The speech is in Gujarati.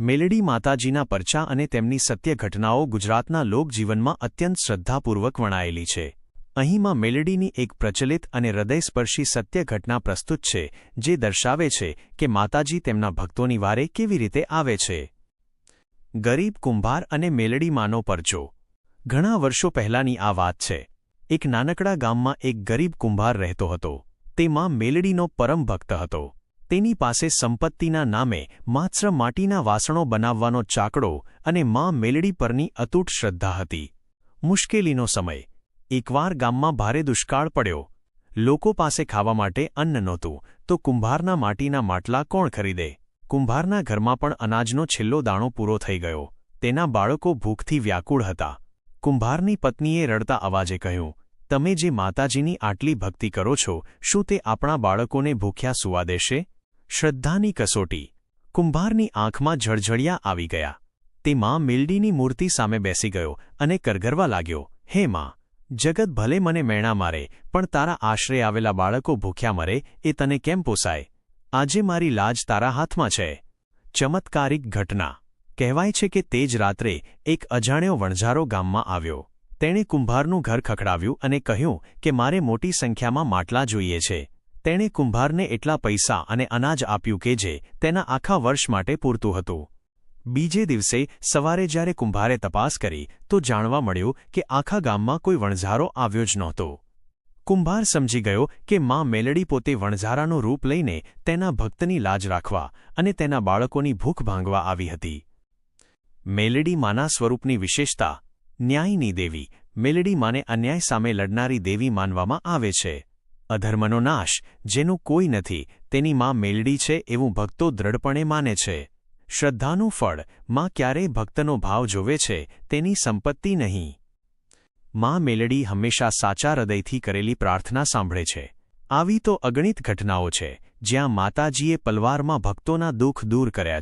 મેલડી માતાજીના પરચા અને તેમની સત્ય ઘટનાઓ ગુજરાતના લોકજીવનમાં અત્યંત શ્રદ્ધાપૂર્વક વણાયેલી છે. અહીં માં મેલડીની એક પ્રચલિત અને હૃદયસ્પર્શી સત્ય ઘટના પ્રસ્તુત છે, જે દર્શાવે છે કે માતાજી તેમના ભક્તોની વારે કેવી રીતે આવે છે. ગરીબ કુંભાર અને મેલડી માનો પરચો. ઘણા વર્ષો પહેલાંની આ વાત છે. એક નાનકડા ગામમાં એક ગરીબ કુંભાર રહેતો હતો. તે માં મેલડીનો પરમ ભક્ત હતો. તેની પાસે સંપત્તિના નામે માત્ર માટીના વાસણો બનાવવાનો ચાકડો અને માં મેલડી પરની અતૂટ શ્રદ્ધા હતી. મુશ્કેલીનો સમય. એકવાર ગામમાં ભારે દુષ્કાળ પડ્યો. લોકો પાસે ખાવા માટે અન્ન નહોતું, તો કુંભારના માટીના માટલા કોણ ખરીદે? કુંભારના ઘરમાં પણ અનાજનો છેલ્લો દાણો પૂરો થઈ ગયો. તેના બાળકો ભૂખથી વ્યાકુળ હતા. કુંભારની પત્નીએ રડતા અવાજે કહ્યું, તમે જે માતાજીની આટલી ભક્તિ કરો છો, શું તે આપણા બાળકોને ભૂખ્યા સૂવા દેશે? શ્રદ્ધાની કસોટી. કુંભારની આંખમાં ઝળઝળિયા આવી ગયા. તે માં મેલડીની મૂર્તિ સામે બેસી ગયો અને કરગરવા લાગ્યો, હે માં, જગત ભલે મને મેણા મારે, પણ તારા આશરે આવેલા બાળકો ભૂખ્યા મરે એ તને કેમ પોસાય? આજે મારી લાજ તારા હાથમાં છે. ચમત્કારિક ઘટના. કહેવાય છે કે તે જ રાત્રે એક અજાણ્યો વણઝારો ગામમાં આવ્યો. તેણે કુંભારનું ઘર ખખડાવ્યું અને કહ્યું કે મારે મોટી સંખ્યામાં માટલા જોઈએ છે. તેણે કુંભારને એટલા પૈસા અને અનાજ આપ્યું કે જે તેના આખા વર્ષ માટે પૂરતું હતું. બીજે દિવસે સવારે જ્યારે કુંભારે તપાસ કરી તો જાણવા મળ્યું કે આખા ગામમાં કોઈ વણઝારો આવ્યો જ નહોતો. કુંભાર સમજી ગયો કે માં મેલડી પોતે વણઝારાનું રૂપ લઈને તેના ભક્તની લાજ રાખવા અને તેના બાળકોની ભૂખ ભાંગવા આવી હતી. મેલડી માના સ્વરૂપની વિશેષતા. ન્યાયની દેવી. મેલડી માને અન્યાય સામે લડનારી દેવી માનવામાં આવે છે. અધર્મનો નાશ. જેનું કોઈ નથી તેની માં મેલડી છે એવું ભક્તો દ્રઢપણે માને છે. શ્રદ્ધાનું ફળ. માં ક્યારેય ભક્તનો ભાવ જોવે છે, તેની સંપત્તિ નહીં. માં મેલડી હંમેશા સાચા હૃદયથી કરેલી પ્રાર્થના સાંભળે છે. આવી તો અગણિત ઘટનાઓ છે જ્યાં માતાજીએ પલવારમાં ભક્તોના દુઃખ દૂર કર્યા